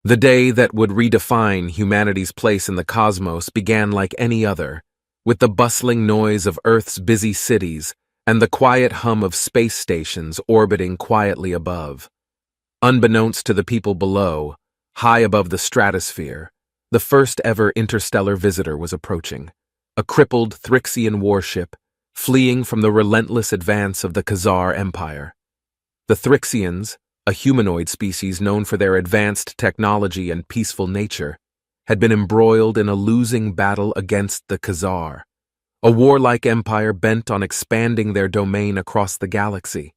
The day that would redefine humanity's place in the cosmos began like any other, with the bustling noise of Earth's busy cities and the quiet hum of space stations orbiting quietly above. Unbeknownst to the people below, high above the stratosphere, the first ever interstellar visitor was approaching, a crippled Thrixian warship fleeing from the relentless advance of the Khazar Empire. The Thrixians, a humanoid species known for their advanced technology and peaceful nature, had been embroiled in a losing battle against the Khazar, a warlike empire bent on expanding their domain across the galaxy.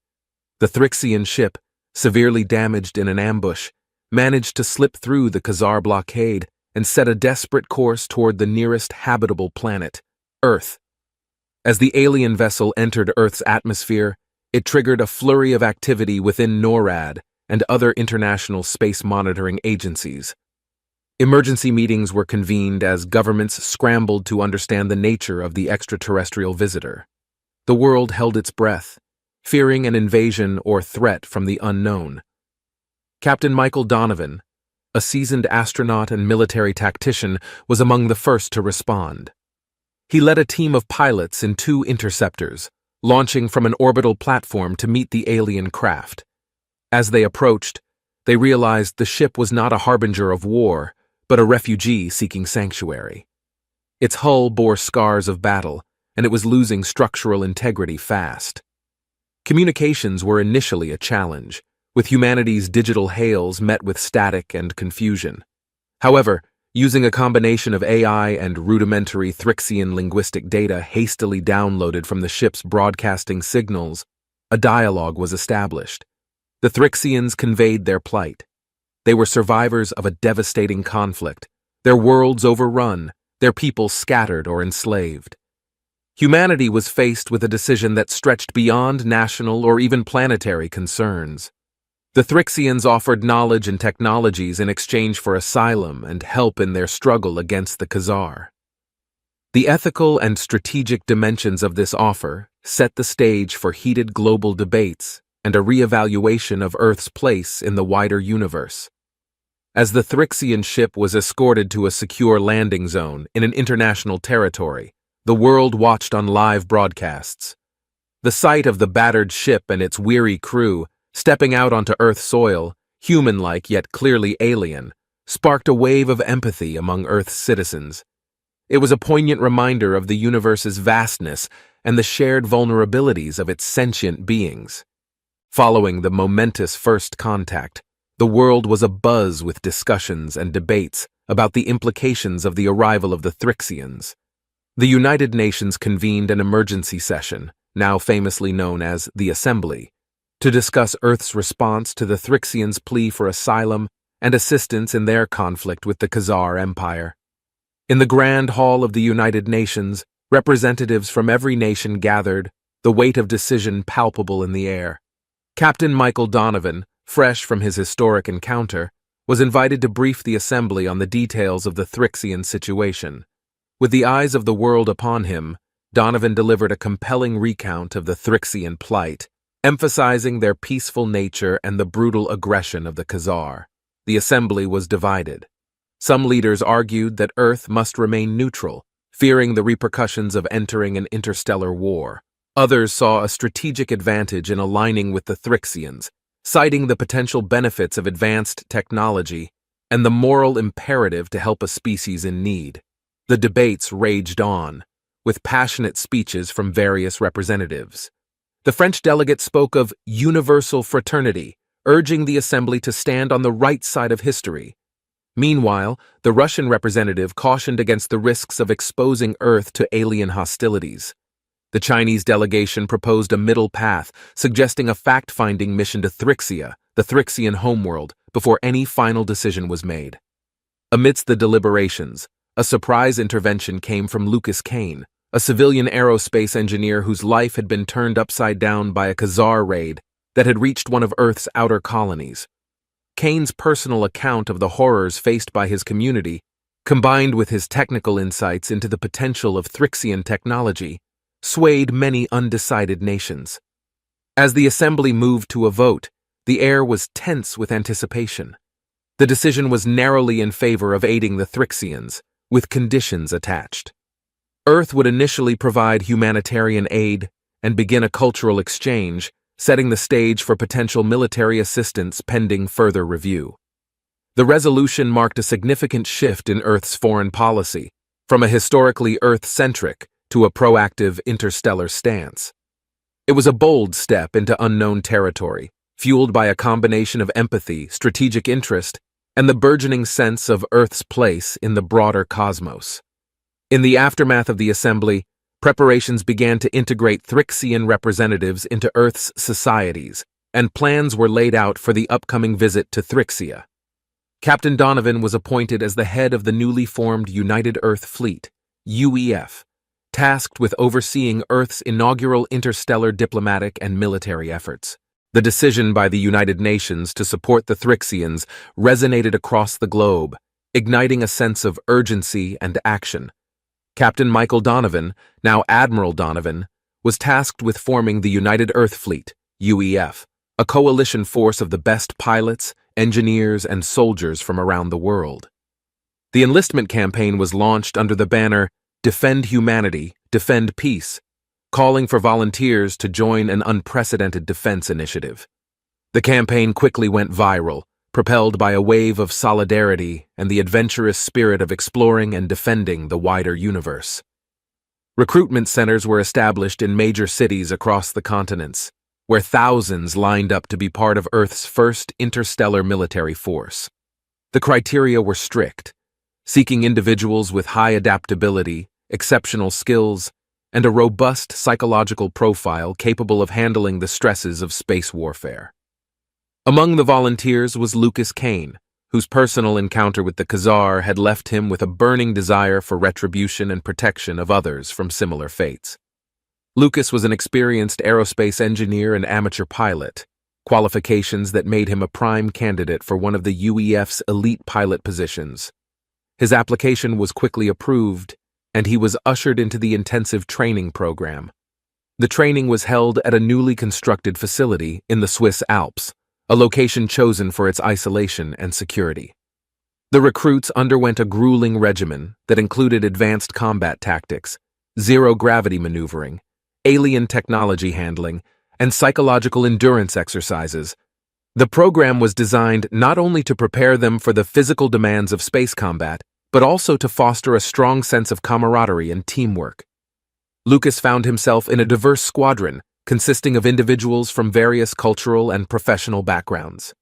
The Thrixian ship, severely damaged in an ambush, managed to slip through the Khazar blockade and set a desperate course toward the nearest habitable planet, Earth. As the alien vessel entered Earth's atmosphere, it triggered a flurry of activity within NORAD and other international space monitoring agencies. Emergency meetings were convened as governments scrambled to understand the nature of the extraterrestrial visitor. The world held its breath, fearing an invasion or threat from the unknown. Captain Michael Donovan, a seasoned astronaut and military tactician, was among the first to respond. He led a team of pilots in 2 interceptors, launching from an orbital platform to meet the alien craft. As they approached, they realized the ship was not a harbinger of war, but a refugee seeking sanctuary. Its hull bore scars of battle, and it was losing structural integrity fast. Communications were initially a challenge, with humanity's digital hails met with static and confusion. However, using a combination of AI and rudimentary Thrixian linguistic data hastily downloaded from the ship's broadcasting signals, a dialogue was established. The Thrixians conveyed their plight. They were survivors of a devastating conflict, their worlds overrun, their people scattered or enslaved. Humanity was faced with a decision that stretched beyond national or even planetary concerns. The Thrixians offered knowledge and technologies in exchange for asylum and help in their struggle against the Khazar. The ethical and strategic dimensions of this offer set the stage for heated global debates and a re-evaluation of Earth's place in the wider universe. As the Thrixian ship was escorted to a secure landing zone in an international territory, the world watched on live broadcasts. The sight of the battered ship and its weary crew stepping out onto Earth's soil, human-like yet clearly alien, sparked a wave of empathy among Earth's citizens. It was a poignant reminder of the universe's vastness and the shared vulnerabilities of its sentient beings. Following the momentous first contact, the world was abuzz with discussions and debates about the implications of the arrival of the Thrixians. The United Nations convened an emergency session, now famously known as the Assembly, to discuss Earth's response to the Thrixians' plea for asylum and assistance in their conflict with the Khazar Empire. In the Grand Hall of the United Nations, representatives from every nation gathered, the weight of decision palpable in the air. Captain Michael Donovan, fresh from his historic encounter, was invited to brief the Assembly on the details of the Thrixian situation. With the eyes of the world upon him, Donovan delivered a compelling recount of the Thrixian plight, emphasizing their peaceful nature and the brutal aggression of the Khazar. The assembly was divided. Some leaders argued that Earth must remain neutral, fearing the repercussions of entering an interstellar war. Others saw a strategic advantage in aligning with the Thrixians, citing the potential benefits of advanced technology and the moral imperative to help a species in need. The debates raged on, with passionate speeches from various representatives. The French delegate spoke of universal fraternity, urging the assembly to stand on the right side of history. Meanwhile, the Russian representative cautioned against the risks of exposing Earth to alien hostilities. The Chinese delegation proposed a middle path, suggesting a fact-finding mission to Thrixia, the Thrixian homeworld, before any final decision was made. Amidst the deliberations, a surprise intervention came from Lucas Kane, a civilian aerospace engineer whose life had been turned upside down by a Khazar raid that had reached one of Earth's outer colonies. Kane's personal account of the horrors faced by his community, combined with his technical insights into the potential of Thrixian technology, swayed many undecided nations. As the assembly moved to a vote, the air was tense with anticipation. The decision was narrowly in favor of aiding the Thrixians, with conditions attached. Earth would initially provide humanitarian aid and begin a cultural exchange, setting the stage for potential military assistance pending further review. The resolution marked a significant shift in Earth's foreign policy, from a historically Earth-centric to a proactive interstellar stance. It was a bold step into unknown territory, fueled by a combination of empathy, strategic interest, and the burgeoning sense of Earth's place in the broader cosmos. In the aftermath of the assembly, preparations began to integrate Thrixian representatives into Earth's societies, and plans were laid out for the upcoming visit to Thrixia. Captain Donovan was appointed as the head of the newly formed United Earth Fleet, UEF, tasked with overseeing Earth's inaugural interstellar diplomatic and military efforts. The decision by the United Nations to support the Thrixians resonated across the globe, igniting a sense of urgency and action. Captain Michael Donovan, now Admiral Donovan, was tasked with forming the United Earth Fleet, UEF, a coalition force of the best pilots, engineers, and soldiers from around the world. The enlistment campaign was launched under the banner Defend Humanity, Defend Peace, calling for volunteers to join an unprecedented defense initiative. The campaign quickly went viral, propelled by a wave of solidarity and the adventurous spirit of exploring and defending the wider universe. Recruitment centers were established in major cities across the continents, where thousands lined up to be part of Earth's first interstellar military force. The criteria were strict, seeking individuals with high adaptability, exceptional skills, and a robust psychological profile capable of handling the stresses of space warfare. Among the volunteers was Lucas Kane, whose personal encounter with the Khazar had left him with a burning desire for retribution and protection of others from similar fates. Lucas was an experienced aerospace engineer and amateur pilot, qualifications that made him a prime candidate for one of the UEF's elite pilot positions. His application was quickly approved, and he was ushered into the intensive training program. The training was held at a newly constructed facility in the Swiss Alps, a location chosen for its isolation and security. The recruits underwent a grueling regimen that included advanced combat tactics, zero-gravity maneuvering, alien technology handling, and psychological endurance exercises. The program was designed not only to prepare them for the physical demands of space combat, but also to foster a strong sense of camaraderie and teamwork. Lucas found himself in a diverse squadron consisting of individuals from various cultural and professional backgrounds.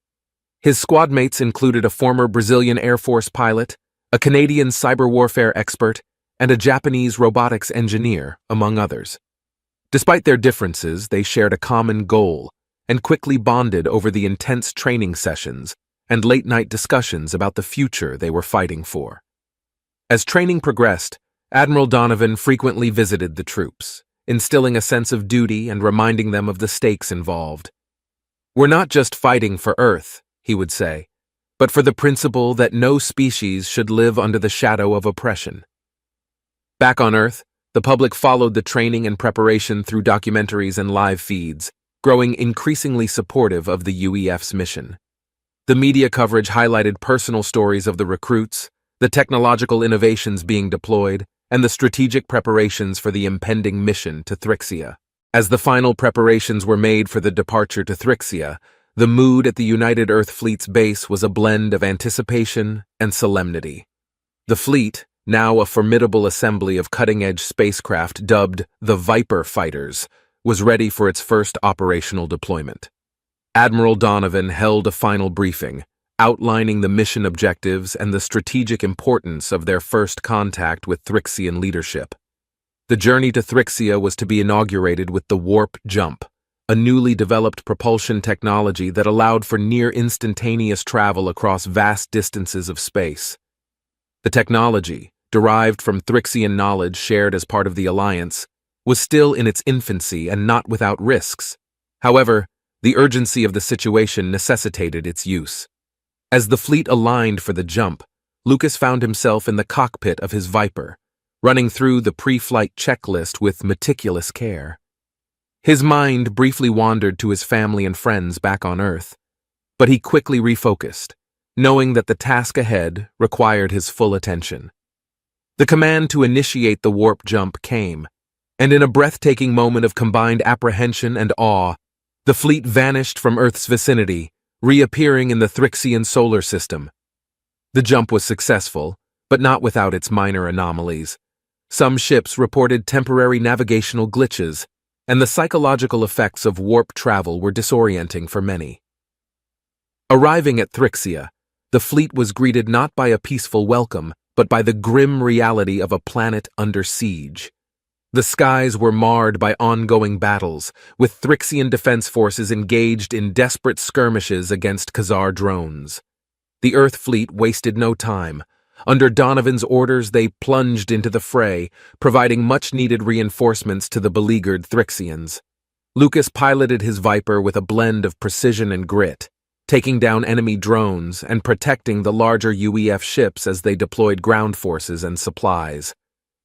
His squadmates included a former Brazilian Air Force pilot, a Canadian cyber warfare expert, and a Japanese robotics engineer, among others. Despite their differences, they shared a common goal and quickly bonded over the intense training sessions and late-night discussions about the future they were fighting for. As training progressed, Admiral Donovan frequently visited the troops, instilling a sense of duty and reminding them of the stakes involved. "We're not just fighting for Earth," he would say, "but for the principle that no species should live under the shadow of oppression." Back on Earth, the public followed the training and preparation through documentaries and live feeds, growing increasingly supportive of the UEF's mission. The media coverage highlighted personal stories of the recruits, the technological innovations being deployed, and the strategic preparations for the impending mission to Thrixia. As the final preparations were made for the departure to Thrixia, the mood at the United Earth Fleet's base was a blend of anticipation and solemnity. The fleet, now a formidable assembly of cutting-edge spacecraft dubbed the Viper Fighters, was ready for its first operational deployment. Admiral Donovan held a final briefing, outlining the mission objectives and the strategic importance of their first contact with Thrixian leadership. The journey to Thrixia was to be inaugurated with the warp jump, a newly developed propulsion technology that allowed for near-instantaneous travel across vast distances of space. The technology, derived from Thrixian knowledge shared as part of the Alliance, was still in its infancy and not without risks. However, the urgency of the situation necessitated its use. As the fleet aligned for the jump, Lucas found himself in the cockpit of his Viper, running through the pre-flight checklist with meticulous care. His mind briefly wandered to his family and friends back on Earth, but he quickly refocused, knowing that the task ahead required his full attention. The command to initiate the warp jump came, and in a breathtaking moment of combined apprehension and awe, the fleet vanished from Earth's vicinity, reappearing in the Thrixian solar system. The jump was successful, but not without its minor anomalies. Some ships reported temporary navigational glitches, and the psychological effects of warp travel were disorienting for many. Arriving at Thrixia, the fleet was greeted not by a peaceful welcome, but by the grim reality of a planet under siege. The skies were marred by ongoing battles, with Thrixian defense forces engaged in desperate skirmishes against Khazar drones. The Earth fleet wasted no time. Under Donovan's orders, they plunged into the fray, providing much-needed reinforcements to the beleaguered Thrixians. Lucas piloted his Viper with a blend of precision and grit, taking down enemy drones and protecting the larger UEF ships as they deployed ground forces and supplies.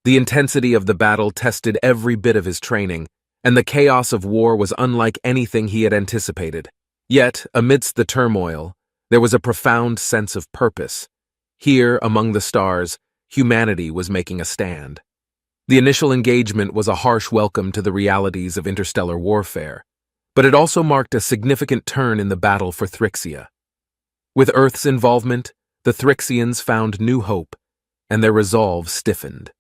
The intensity of the battle tested every bit of his training, and the chaos of war was unlike anything he had anticipated. Yet, amidst the turmoil, there was a profound sense of purpose. Here, among the stars, humanity was making a stand. The initial engagement was a harsh welcome to the realities of interstellar warfare, but it also marked a significant turn in the battle for Thrixia. With Earth's involvement, the Thrixians found new hope, and their resolve stiffened.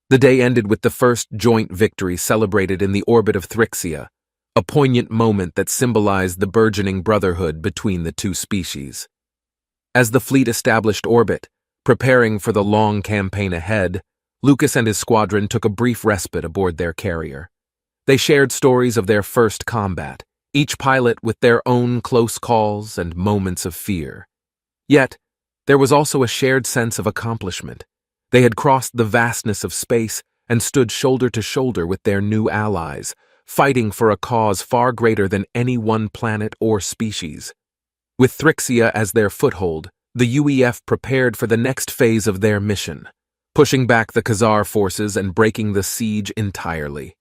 The day ended with the first joint victory celebrated in the orbit of Thrixia, a poignant moment that symbolized the burgeoning brotherhood between the two species. As the fleet established orbit, preparing for the long campaign ahead, Lucas and his squadron took a brief respite aboard their carrier. They shared stories of their first combat, each pilot with their own close calls and moments of fear. Yet, there was also a shared sense of accomplishment. They had crossed the vastness of space and stood shoulder to shoulder with their new allies, fighting for a cause far greater than any one planet or species. With Thrixia as their foothold, the UEF prepared for the next phase of their mission, pushing back the Khazar forces and breaking the siege entirely.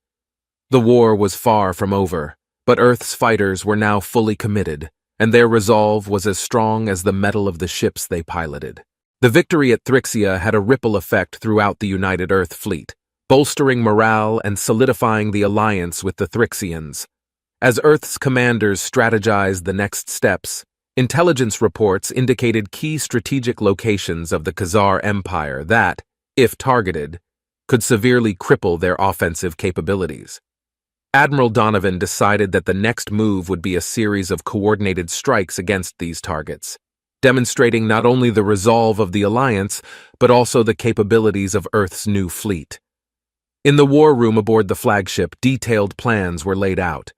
The war was far from over, but Earth's fighters were now fully committed, and their resolve was as strong as the metal of the ships they piloted. The victory at Thrixia had a ripple effect throughout the United Earth fleet, bolstering morale and solidifying the alliance with the Thrixians. As Earth's commanders strategized the next steps, intelligence reports indicated key strategic locations of the Khazar Empire that, if targeted, could severely cripple their offensive capabilities. Admiral Donovan decided that the next move would be a series of coordinated strikes against these targets, demonstrating not only the resolve of the alliance, but also the capabilities of Earth's new fleet. In the war room aboard the flagship, detailed plans were laid out.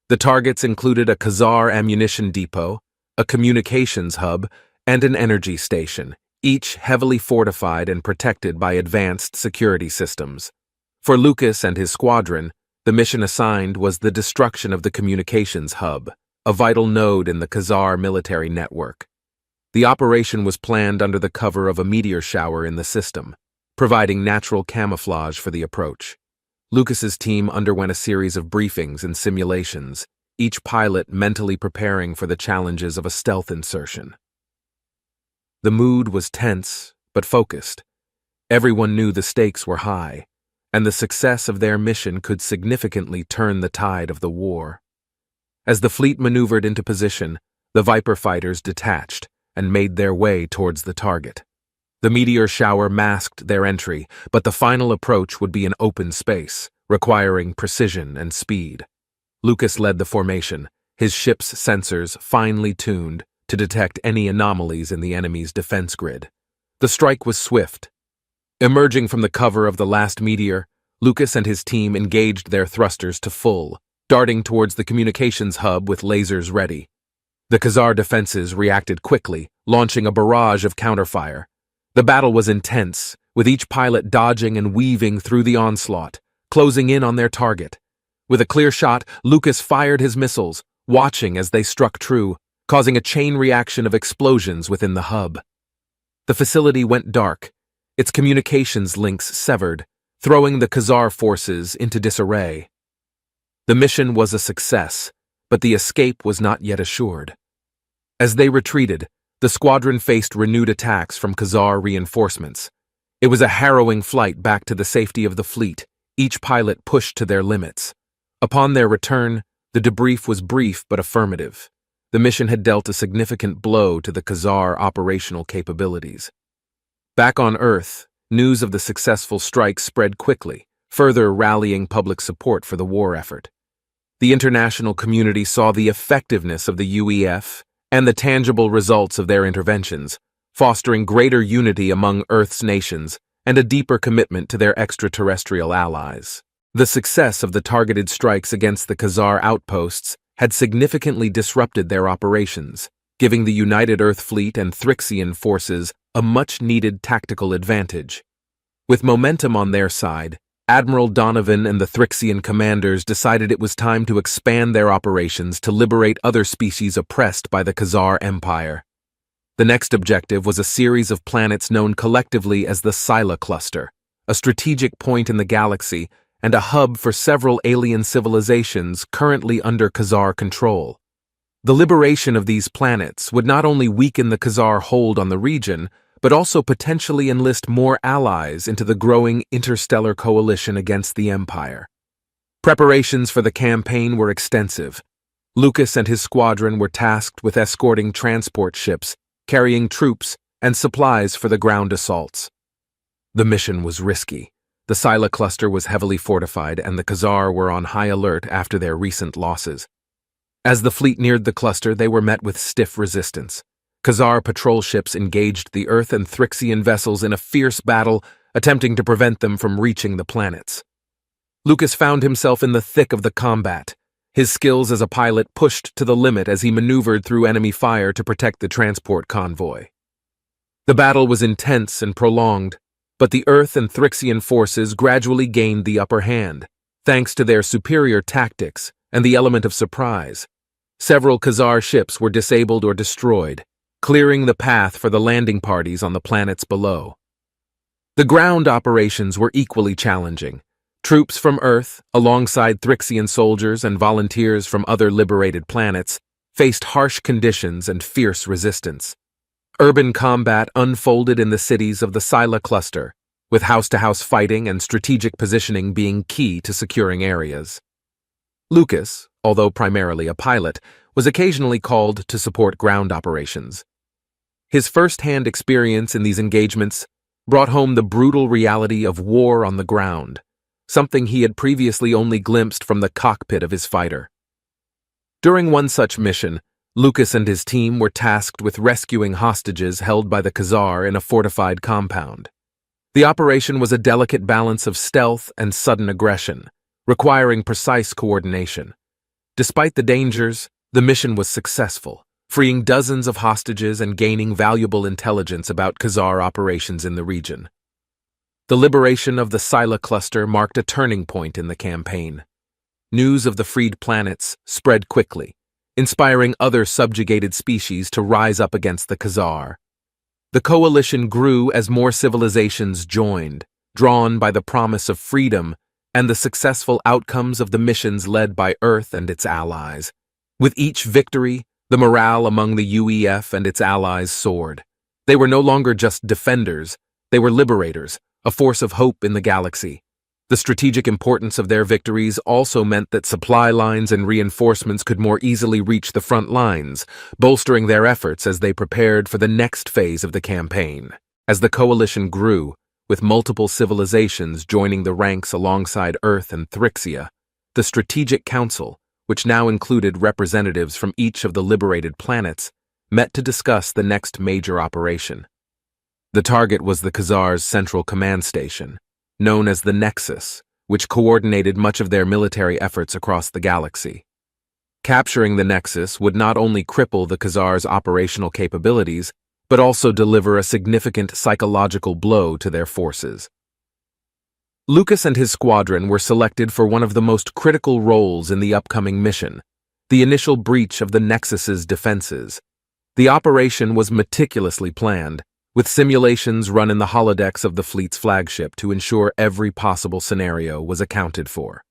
The targets included a Khazar ammunition depot, a communications hub, and an energy station, each heavily fortified and protected by advanced security systems. For Lucas and his squadron, the mission assigned was the destruction of the communications hub, a vital node in the Khazar military network. The operation was planned under the cover of a meteor shower in the system, providing natural camouflage for the approach. Lucas's team underwent a series of briefings and simulations, each pilot mentally preparing for the challenges of a stealth insertion. The mood was tense, but focused. Everyone knew the stakes were high, and the success of their mission could significantly turn the tide of the war. As the fleet maneuvered into position, the Viper fighters detached and made their way towards the target. The meteor shower masked their entry, but the final approach would be an open space, requiring precision and speed. Lucas led the formation, his ship's sensors finely tuned to detect any anomalies in the enemy's defense grid. The strike was swift. Emerging from the cover of the last meteor, Lucas and his team engaged their thrusters to full, darting towards the communications hub with lasers ready. The Khazar defenses reacted quickly, launching a barrage of counterfire. The battle was intense, with each pilot dodging and weaving through the onslaught, closing in on their target. With a clear shot, Lucas fired his missiles, watching as they struck true, causing a chain reaction of explosions within the hub. The facility went dark, its communications links severed, throwing the Khazar forces into disarray. The mission was a success, but the escape was not yet assured. As they retreated, the squadron faced renewed attacks from Khazar reinforcements. It was a harrowing flight back to the safety of the fleet, each pilot pushed to their limits. Upon their return, the debrief was brief but affirmative. The mission had dealt a significant blow to the Khazar operational capabilities. Back on Earth, news of the successful strike spread quickly, further rallying public support for the war effort. The international community saw the effectiveness of the UEF and the tangible results of their interventions, fostering greater unity among Earth's nations and a deeper commitment to their extraterrestrial allies. The success of the targeted strikes against the Khazar outposts had significantly disrupted their operations, giving the United Earth Fleet and Thrixian forces a much-needed tactical advantage. With momentum on their side, Admiral Donovan and the Thrixian commanders decided it was time to expand their operations to liberate other species oppressed by the Khazar Empire. The next objective was a series of planets known collectively as the Scylla Cluster, a strategic point in the galaxy and a hub for several alien civilizations currently under Khazar control. The liberation of these planets would not only weaken the Khazar hold on the region, but also potentially enlist more allies into the growing interstellar coalition against the Empire. Preparations for the campaign were extensive. Lucas and his squadron were tasked with escorting transport ships, carrying troops and supplies for the ground assaults. The mission was risky. The Scylla cluster was heavily fortified, and the Khazar were on high alert after their recent losses. As the fleet neared the cluster, they were met with stiff resistance. Khazar patrol ships engaged the Earth and Thrixian vessels in a fierce battle, attempting to prevent them from reaching the planets. Lucas found himself in the thick of the combat. His skills as a pilot pushed to the limit as he maneuvered through enemy fire to protect the transport convoy. The battle was intense and prolonged, but the Earth and Thrixian forces gradually gained the upper hand, thanks to their superior tactics and the element of surprise. Several Khazar ships were disabled or destroyed, clearing the path for the landing parties on the planets below. The ground operations were equally challenging. Troops from Earth, alongside Thrixian soldiers and volunteers from other liberated planets, faced harsh conditions and fierce resistance. Urban combat unfolded in the cities of the Scylla cluster, with house-to-house fighting and strategic positioning being key to securing areas. Lucas, although primarily a pilot, was occasionally called to support ground operations. His first-hand experience in these engagements brought home the brutal reality of war on the ground, something he had previously only glimpsed from the cockpit of his fighter. During one such mission, Lucas and his team were tasked with rescuing hostages held by the Khazar in a fortified compound. The operation was a delicate balance of stealth and sudden aggression, requiring precise coordination. Despite the dangers, the mission was successful, freeing dozens of hostages and gaining valuable intelligence about Khazar operations in the region. The liberation of the Scylla cluster marked a turning point in the campaign. News of the freed planets spread quickly, inspiring other subjugated species to rise up against the Khazar. The coalition grew as more civilizations joined, drawn by the promise of freedom and the successful outcomes of the missions led by Earth and its allies. With each victory, the morale among the UEF and its allies soared. They were no longer just defenders, they were liberators, a force of hope in the galaxy. The strategic importance of their victories also meant that supply lines and reinforcements could more easily reach the front lines, bolstering their efforts as they prepared for the next phase of the campaign. As the coalition grew, with multiple civilizations joining the ranks alongside Earth and Thrixia, the Strategic Council, which now included representatives from each of the liberated planets, met to discuss the next major operation. The target was the Khazar's central command station, known as the Nexus, which coordinated much of their military efforts across the galaxy. Capturing the Nexus would not only cripple the Khazar's operational capabilities, but also deliver a significant psychological blow to their forces. Lucas and his squadron were selected for one of the most critical roles in the upcoming mission, the initial breach of the Nexus's defenses. The operation was meticulously planned, with simulations run in the holodecks of the fleet's flagship to ensure every possible scenario was accounted for.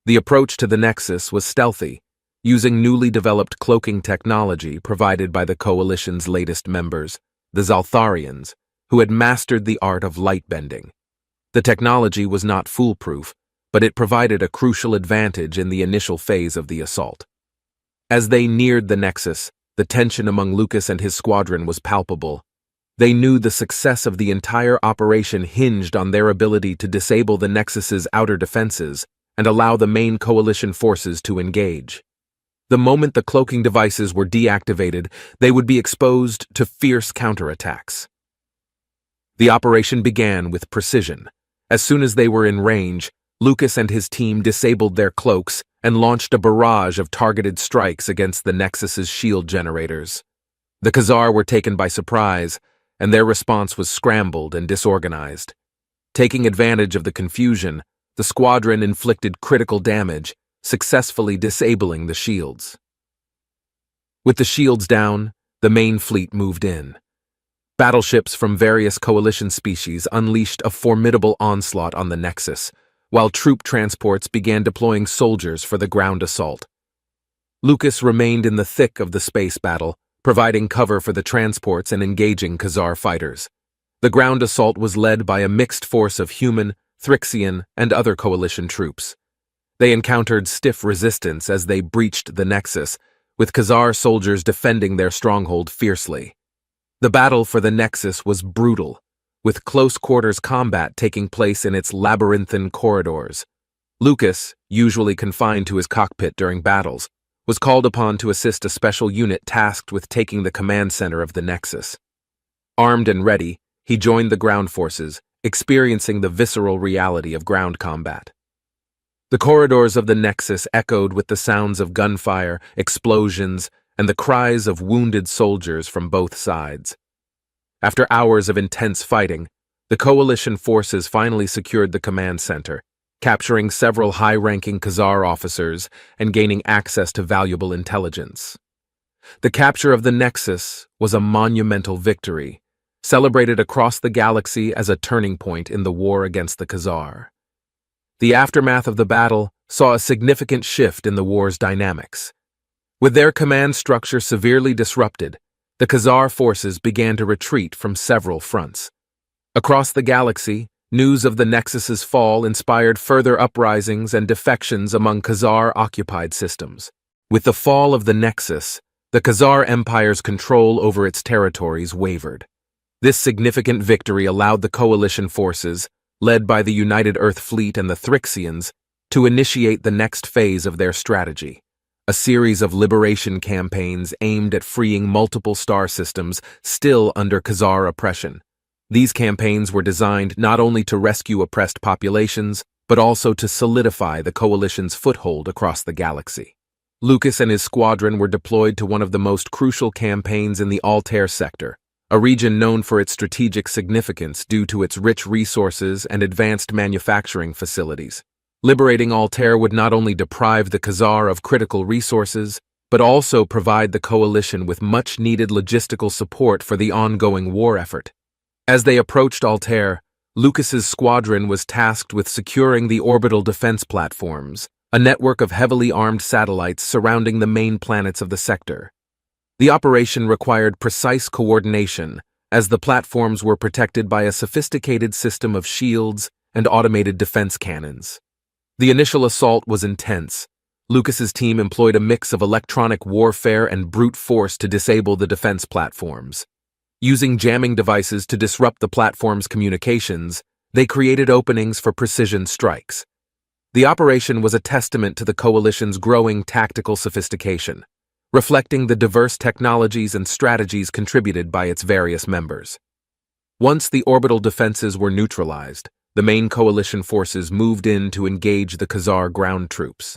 The approach to the Nexus was stealthy, using newly developed cloaking technology provided by the Coalition's latest members, the Zaltharians, who had mastered the art of light bending. The technology was not foolproof, but it provided a crucial advantage in the initial phase of the assault. As they neared the Nexus, the tension among Lucas and his squadron was palpable. They knew the success of the entire operation hinged on their ability to disable the Nexus's outer defenses and allow the main Coalition forces to engage. The moment the cloaking devices were deactivated, they would be exposed to fierce counterattacks. The operation began with precision. As soon as they were in range, Lucas and his team disabled their cloaks and launched a barrage of targeted strikes against the Nexus's shield generators. The Khazar were taken by surprise, and their response was scrambled and disorganized. Taking advantage of the confusion, the squadron inflicted critical damage, successfully disabling the shields. With the shields down, the main fleet moved in. Battleships from various Coalition species unleashed a formidable onslaught on the Nexus, while troop transports began deploying soldiers for the ground assault. Lucas remained in the thick of the space battle, providing cover for the transports and engaging Khazar fighters. The ground assault was led by a mixed force of human, Thrixian, and other Coalition troops. They encountered stiff resistance as they breached the Nexus, with Khazar soldiers defending their stronghold fiercely. The battle for the Nexus was brutal, with close-quarters combat taking place in its labyrinthine corridors. Lucas, usually confined to his cockpit during battles, was called upon to assist a special unit tasked with taking the command center of the Nexus. Armed and ready, he joined the ground forces, experiencing the visceral reality of ground combat. The corridors of the Nexus echoed with the sounds of gunfire, explosions, and the cries of wounded soldiers from both sides. After hours of intense fighting, the Coalition forces finally secured the command center, capturing several high-ranking Khazar officers and gaining access to valuable intelligence. The capture of the Nexus was a monumental victory, celebrated across the galaxy as a turning point in the war against the Khazar. The aftermath of the battle saw a significant shift in the war's dynamics. With their command structure severely disrupted, the Khazar forces began to retreat from several fronts. Across the galaxy, news of the Nexus's fall inspired further uprisings and defections among Khazar-occupied systems. With the fall of the Nexus, the Khazar Empire's control over its territories wavered. This significant victory allowed the Coalition forces, led by the United Earth Fleet and the Thrixians, to initiate the next phase of their strategy, a series of liberation campaigns aimed at freeing multiple star systems still under Khazar oppression. These campaigns were designed not only to rescue oppressed populations, but also to solidify the Coalition's foothold across the galaxy. Lucas and his squadron were deployed to one of the most crucial campaigns in the Altair sector, a region known for its strategic significance due to its rich resources and advanced manufacturing facilities. Liberating Altair would not only deprive the Khazar of critical resources, but also provide the Coalition with much-needed logistical support for the ongoing war effort. As they approached Altair, Lucas's squadron was tasked with securing the orbital defense platforms, a network of heavily armed satellites surrounding the main planets of the sector. The operation required precise coordination, as the platforms were protected by a sophisticated system of shields and automated defense cannons. The initial assault was intense. Lucas's team employed a mix of electronic warfare and brute force to disable the defense platforms. Using jamming devices to disrupt the platform's communications, they created openings for precision strikes. The operation was a testament to the Coalition's growing tactical sophistication, reflecting the diverse technologies and strategies contributed by its various members. Once the orbital defenses were neutralized, the main Coalition forces moved in to engage the Khazar ground troops.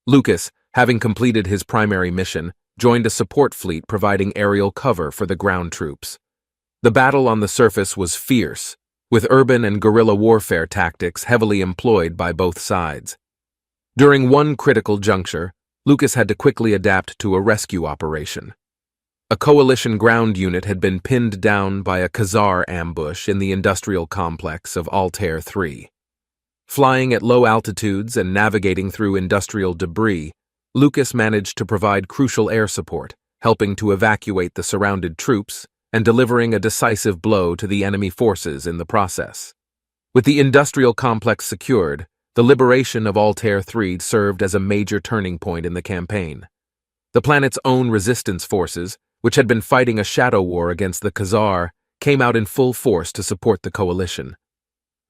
Lucas, having completed his primary mission, joined a support fleet providing aerial cover for the ground troops. The battle on the surface was fierce, with urban and guerrilla warfare tactics heavily employed by both sides. During one critical juncture, Lucas had to quickly adapt to a rescue operation. A Coalition ground unit had been pinned down by a Khazar ambush in the industrial complex of Altair 3. Flying at low altitudes and navigating through industrial debris, Lucas managed to provide crucial air support, helping to evacuate the surrounded troops and delivering a decisive blow to the enemy forces in the process. With the industrial complex secured, the liberation of Altair 3 served as a major turning point in the campaign. The planet's own resistance forces, which had been fighting a shadow war against the Khazar, came out in full force to support the coalition.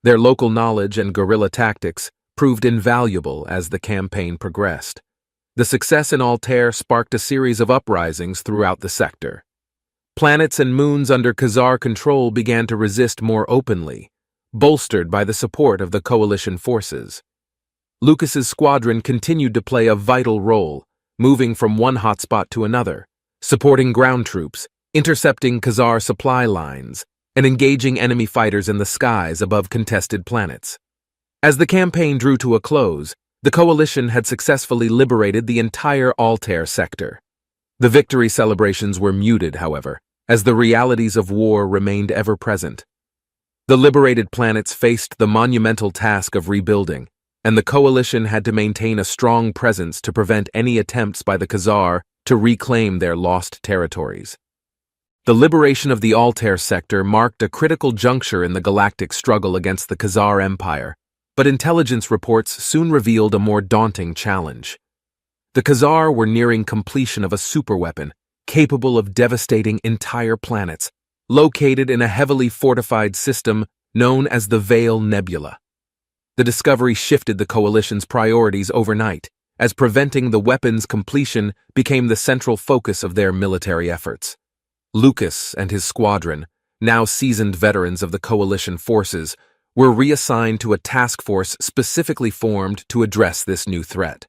Their local knowledge and guerrilla tactics proved invaluable as the campaign progressed. The success in Altair sparked a series of uprisings throughout the sector. Planets and moons under Khazar control began to resist more openly, bolstered by the support of the coalition forces. Lucas's squadron continued to play a vital role, moving from one hotspot to another, supporting ground troops, intercepting Khazar supply lines, and engaging enemy fighters in the skies above contested planets. As the campaign drew to a close, the coalition had successfully liberated the entire Altair sector. The victory celebrations were muted, however, as the realities of war remained ever present. The liberated planets faced the monumental task of rebuilding, and the coalition had to maintain a strong presence to prevent any attempts by the Khazar to reclaim their lost territories. The liberation of the Altair sector marked a critical juncture in the galactic struggle against the Khazar Empire, but intelligence reports soon revealed a more daunting challenge. The Khazar were nearing completion of a superweapon capable of devastating entire planets, located in a heavily fortified system known as the Veil Nebula. The discovery shifted the coalition's priorities overnight, as preventing the weapon's completion became the central focus of their military efforts. Lucas and his squadron, now seasoned veterans of the coalition forces, were reassigned to a task force specifically formed to address this new threat.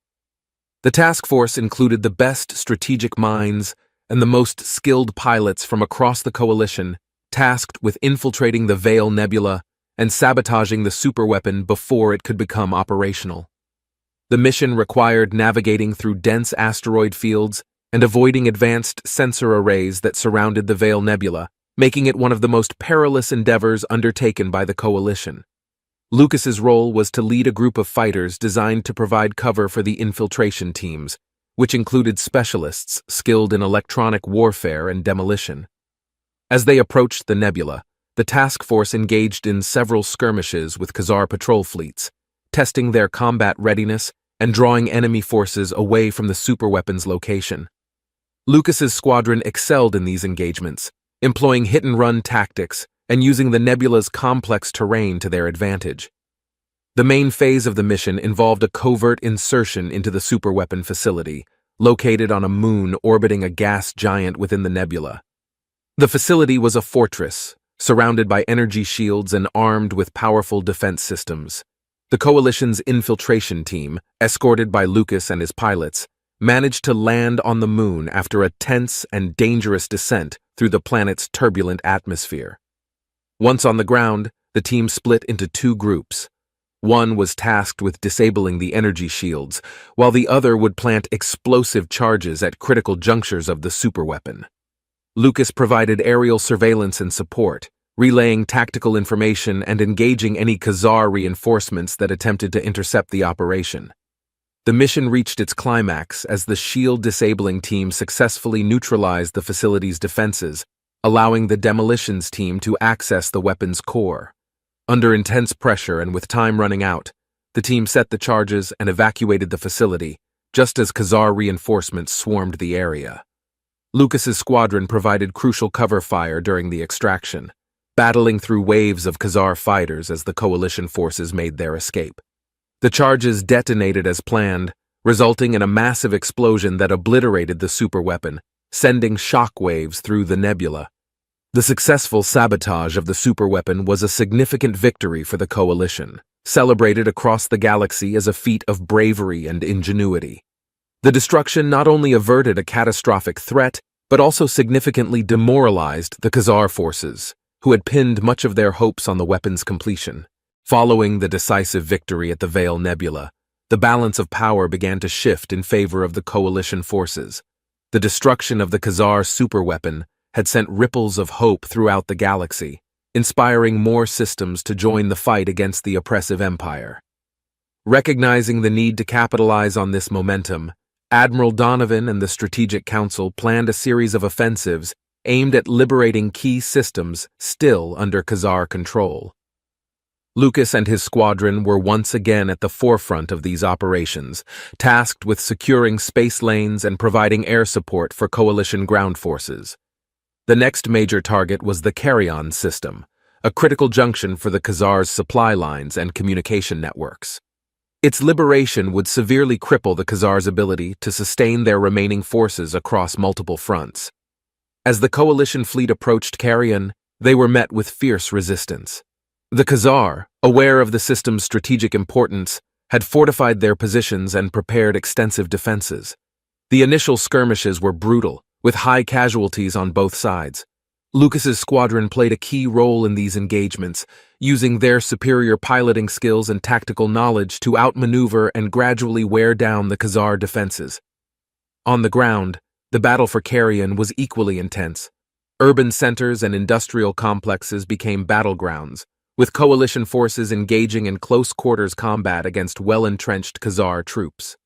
The task force included the best strategic minds and the most skilled pilots from across the coalition, tasked with infiltrating the Veil Nebula and sabotaging the superweapon before it could become operational. The mission required navigating through dense asteroid fields and avoiding advanced sensor arrays that surrounded the Veil Nebula, making it one of the most perilous endeavors undertaken by the coalition. Lucas's role was to lead a group of fighters designed to provide cover for the infiltration teams, which included specialists skilled in electronic warfare and demolition. As they approached the nebula, the task force engaged in several skirmishes with Khazar patrol fleets, testing their combat readiness and drawing enemy forces away from the superweapon's location. Lucas's squadron excelled in these engagements, employing hit-and-run tactics and using the nebula's complex terrain to their advantage. The main phase of the mission involved a covert insertion into the superweapon facility, located on a moon orbiting a gas giant within the nebula. The facility was a fortress, surrounded by energy shields and armed with powerful defense systems. The coalition's infiltration team, escorted by Lucas and his pilots, managed to land on the moon after a tense and dangerous descent through the planet's turbulent atmosphere. Once on the ground, the team split into two groups. One was tasked with disabling the energy shields, while the other would plant explosive charges at critical junctures of the superweapon. Lucas provided aerial surveillance and support, relaying tactical information and engaging any Khazar reinforcements that attempted to intercept the operation. The mission reached its climax as the shield-disabling team successfully neutralized the facility's defenses, allowing the demolitions team to access the weapon's core. Under intense pressure and with time running out, the team set the charges and evacuated the facility, just as Khazar reinforcements swarmed the area. Lucas's squadron provided crucial cover fire during the extraction, battling through waves of Khazar fighters as the coalition forces made their escape. The charges detonated as planned, resulting in a massive explosion that obliterated the superweapon, sending shockwaves through the nebula. The successful sabotage of the superweapon was a significant victory for the coalition, celebrated across the galaxy as a feat of bravery and ingenuity. The destruction not only averted a catastrophic threat, but also significantly demoralized the Khazar forces, who had pinned much of their hopes on the weapon's completion. Following the decisive victory at the Veil Nebula, the balance of power began to shift in favor of the coalition forces. The destruction of the Khazar superweapon had sent ripples of hope throughout the galaxy, inspiring more systems to join the fight against the oppressive empire. Recognizing the need to capitalize on this momentum, Admiral Donovan and the Strategic Council planned a series of offensives aimed at liberating key systems still under Khazar control. Lucas and his squadron were once again at the forefront of these operations, tasked with securing space lanes and providing air support for coalition ground forces. The next major target was the Carrion system, a critical junction for the Khazar's supply lines and communication networks. Its liberation would severely cripple the Khazar's ability to sustain their remaining forces across multiple fronts. As the coalition fleet approached Carrion, they were met with fierce resistance. The Khazar, aware of the system's strategic importance, had fortified their positions and prepared extensive defenses. The initial skirmishes were brutal, with high casualties on both sides. Lucas's squadron played a key role in these engagements, using their superior piloting skills and tactical knowledge to outmaneuver and gradually wear down the Khazar defenses. On the ground, the battle for Carrion was equally intense. Urban centers and industrial complexes became battlegrounds, with coalition forces engaging in close-quarters combat against well-entrenched Khazar troops.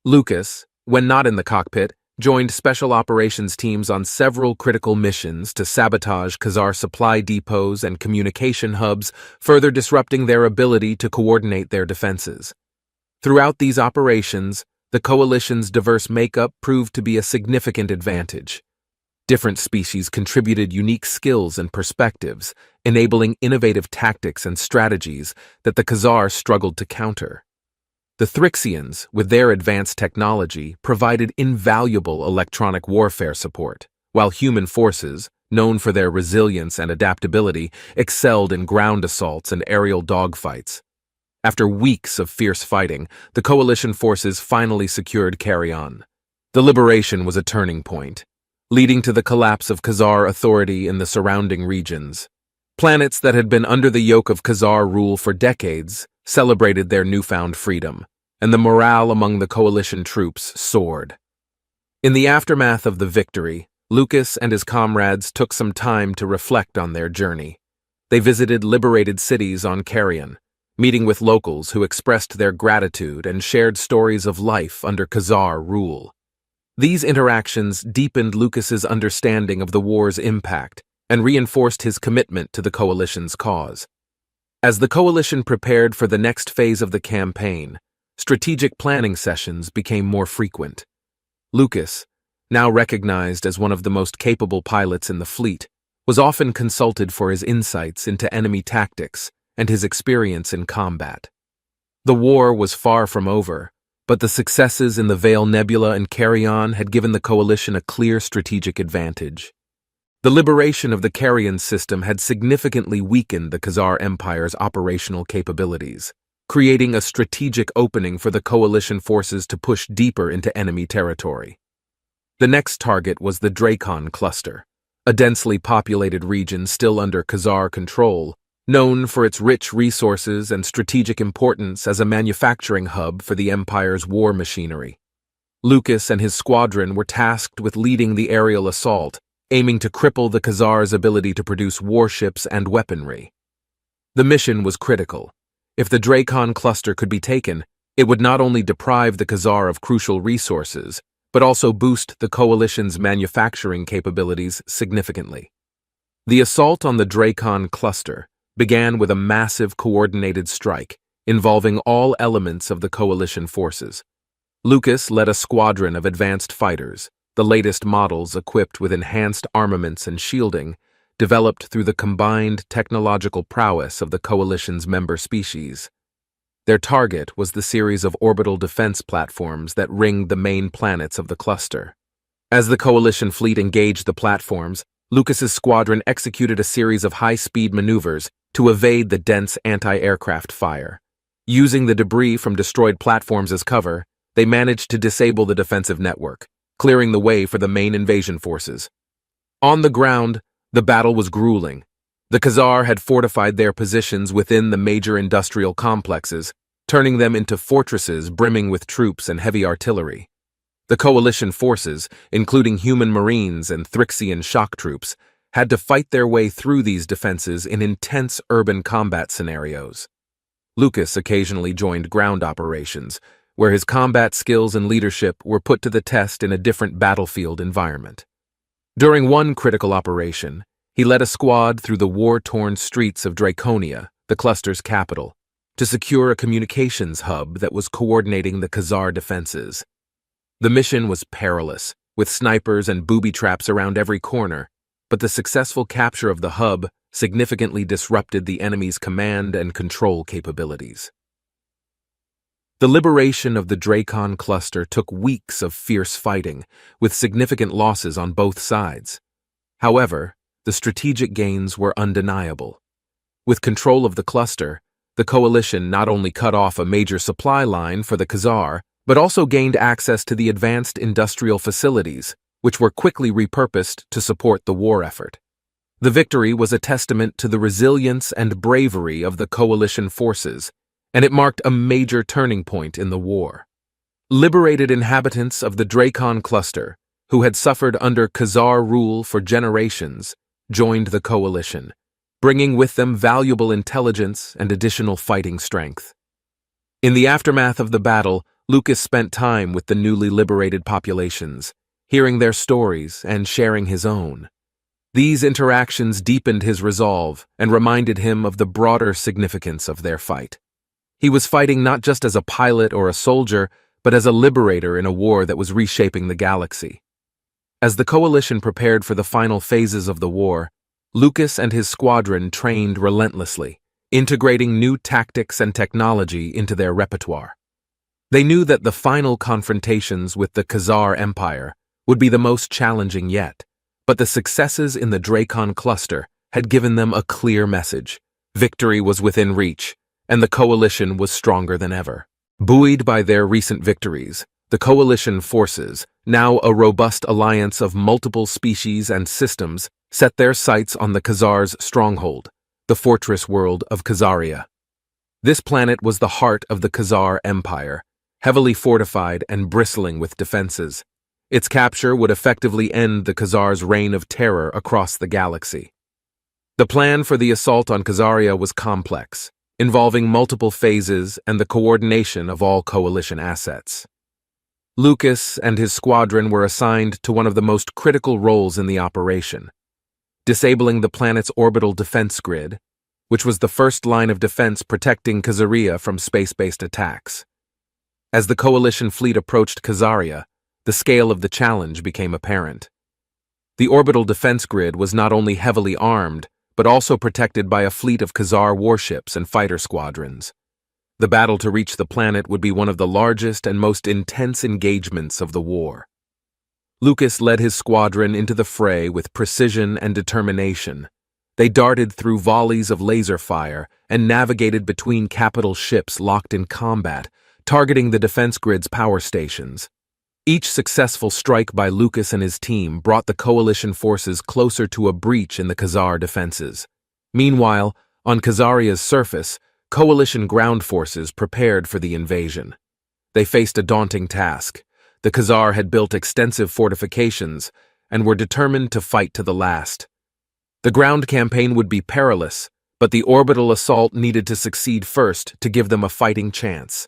Lucas, when not in the cockpit, joined special operations teams on several critical missions to sabotage Khazar supply depots and communication hubs, further disrupting their ability to coordinate their defenses. Throughout these operations, the coalition's diverse makeup proved to be a significant advantage. Different species contributed unique skills and perspectives, enabling innovative tactics and strategies that the Khazar struggled to counter. The Thrixians, with their advanced technology, provided invaluable electronic warfare support, while human forces, known for their resilience and adaptability, excelled in ground assaults and aerial dogfights. After weeks of fierce fighting, the coalition forces finally secured Carrion. The liberation was a turning point, leading to the collapse of Khazar authority in the surrounding regions. Planets that had been under the yoke of Khazar rule for decades celebrated their newfound freedom, and the morale among the coalition troops soared. In the aftermath of the victory, Lucas and his comrades took some time to reflect on their journey. They visited liberated cities on Carrion, meeting with locals who expressed their gratitude and shared stories of life under Khazar rule. These interactions deepened Lucas's understanding of the war's impact and reinforced his commitment to the coalition's cause. As the coalition prepared for the next phase of the campaign, strategic planning sessions became more frequent. Lucas, now recognized as one of the most capable pilots in the fleet, was often consulted for his insights into enemy tactics and his experience in combat. The war was far from over, but the successes in the Veil Nebula and Carrion had given the coalition a clear strategic advantage. The liberation of the Carrion system had significantly weakened the Khazar Empire's operational capabilities, creating a strategic opening for the coalition forces to push deeper into enemy territory. The next target was the Dracon Cluster, a densely populated region still under Khazar control, known for its rich resources and strategic importance as a manufacturing hub for the Empire's war machinery. Lucas and his squadron were tasked with leading the aerial assault, aiming to cripple the Khazar's ability to produce warships and weaponry. The mission was critical. If the Dracon cluster could be taken, it would not only deprive the Khazar of crucial resources, but also boost the coalition's manufacturing capabilities significantly. The assault on the Dracon cluster began with a massive coordinated strike involving all elements of the coalition forces. Lucas led a squadron of advanced fighters, the latest models equipped with enhanced armaments and shielding, developed through the combined technological prowess of the coalition's member species. Their target was the series of orbital defense platforms that ringed the main planets of the cluster. As the coalition fleet engaged the platforms, Lucas's squadron executed a series of high-speed maneuvers to evade the dense anti-aircraft fire. Using the debris from destroyed platforms as cover, they managed to disable the defensive network, clearing the way for the main invasion forces. On the ground, the battle was grueling. The Khazar had fortified their positions within the major industrial complexes, turning them into fortresses brimming with troops and heavy artillery. The coalition forces, including human marines and Thrixian shock troops, had to fight their way through these defenses in intense urban combat scenarios. Lucas occasionally joined ground operations, where his combat skills and leadership were put to the test in a different battlefield environment. During one critical operation, he led a squad through the war-torn streets of Draconia, the cluster's capital, to secure a communications hub that was coordinating the Khazar defenses. The mission was perilous, with snipers and booby traps around every corner, but the successful capture of the hub significantly disrupted the enemy's command and control capabilities. The liberation of the Dracon cluster took weeks of fierce fighting, with significant losses on both sides. However, the strategic gains were undeniable. With control of the cluster, the coalition not only cut off a major supply line for the Khazar, but also gained access to the advanced industrial facilities, which were quickly repurposed to support the war effort. The victory was a testament to the resilience and bravery of the coalition forces, and it marked a major turning point in the war. Liberated inhabitants of the Dracon cluster, who had suffered under Khazar rule for generations, joined the coalition, bringing with them valuable intelligence and additional fighting strength. In the aftermath of the battle, Lucas spent time with the newly liberated populations, hearing their stories and sharing his own. These interactions deepened his resolve and reminded him of the broader significance of their fight. He was fighting not just as a pilot or a soldier, but as a liberator in a war that was reshaping the galaxy. As the coalition prepared for the final phases of the war, Lucas and his squadron trained relentlessly, integrating new tactics and technology into their repertoire. They knew that the final confrontations with the Khazar Empire would be the most challenging yet, but the successes in the Dracon cluster had given them a clear message. Victory was within reach, and the coalition was stronger than ever. Buoyed by their recent victories, the coalition forces, now a robust alliance of multiple species and systems, set their sights on the Khazar's stronghold, the fortress world of Khazaria. This planet was the heart of the Khazar Empire, heavily fortified and bristling with defenses. Its capture would effectively end the Khazar's reign of terror across the galaxy. The plan for the assault on Khazaria was complex, involving multiple phases and the coordination of all coalition assets. Lucas and his squadron were assigned to one of the most critical roles in the operation, disabling the planet's orbital defense grid, which was the first line of defense protecting Khazaria from space-based attacks. As the coalition fleet approached Khazaria, the scale of the challenge became apparent. The orbital defense grid was not only heavily armed, but also protected by a fleet of Khazar warships and fighter squadrons. The battle to reach the planet would be one of the largest and most intense engagements of the war. Lucas led his squadron into the fray with precision and determination. They darted through volleys of laser fire and navigated between capital ships locked in combat, targeting the defense grid's power stations. Each successful strike by Lucas and his team brought the coalition forces closer to a breach in the Khazar defenses. Meanwhile, on Khazaria's surface, coalition ground forces prepared for the invasion. They faced a daunting task. The Khazar had built extensive fortifications and were determined to fight to the last. The ground campaign would be perilous, but the orbital assault needed to succeed first to give them a fighting chance.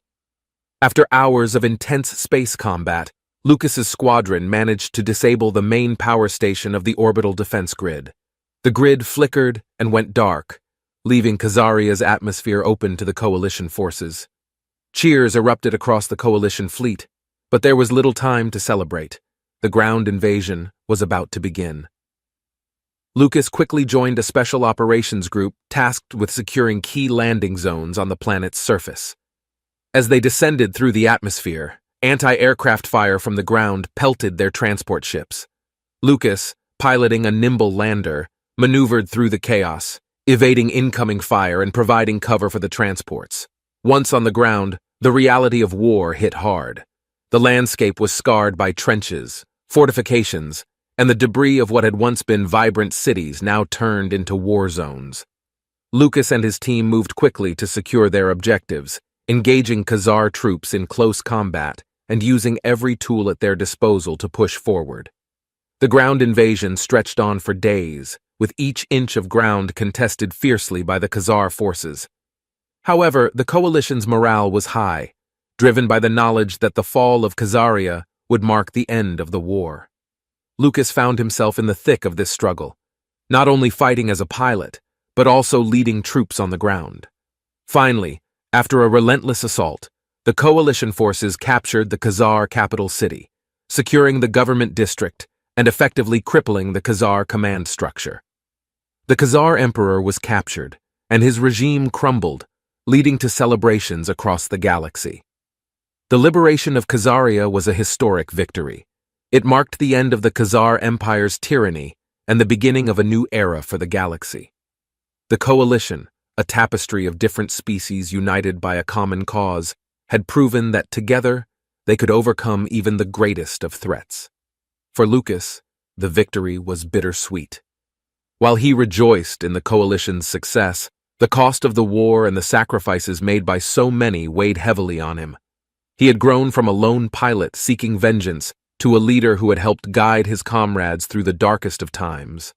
After hours of intense space combat, Lucas's squadron managed to disable the main power station of the orbital defense grid. The grid flickered and went dark, leaving Khazaria's atmosphere open to the coalition forces. Cheers erupted across the coalition fleet, but there was little time to celebrate. The ground invasion was about to begin. Lucas quickly joined a special operations group tasked with securing key landing zones on the planet's surface. As they descended through the atmosphere, anti-aircraft fire from the ground pelted their transport ships. Lucas, piloting a nimble lander, maneuvered through the chaos, evading incoming fire and providing cover for the transports. Once on the ground, the reality of war hit hard. The landscape was scarred by trenches, fortifications, and the debris of what had once been vibrant cities now turned into war zones. Lucas and his team moved quickly to secure their objectives, engaging Khazar troops in close combat and using every tool at their disposal to push forward. The ground invasion stretched on for days, with each inch of ground contested fiercely by the Khazar forces. However, the coalition's morale was high. driven by the knowledge that the fall of Khazaria would mark the end of the war. Lucas found himself in the thick of this struggle, not only fighting as a pilot, but also leading troops on the ground. Finally, after a relentless assault, the coalition forces captured the Khazar capital city, securing the government district and effectively crippling the Khazar command structure. The Khazar emperor was captured, and his regime crumbled, leading to celebrations across the galaxy. The liberation of Khazaria was a historic victory. It marked the end of the Khazar Empire's tyranny and the beginning of a new era for the galaxy. The coalition, a tapestry of different species united by a common cause, had proven that together they could overcome even the greatest of threats. For Lucas, the victory was bittersweet. While he rejoiced in the coalition's success, the cost of the war and the sacrifices made by so many weighed heavily on him. He had grown from a lone pilot seeking vengeance to a leader who had helped guide his comrades through the darkest of times.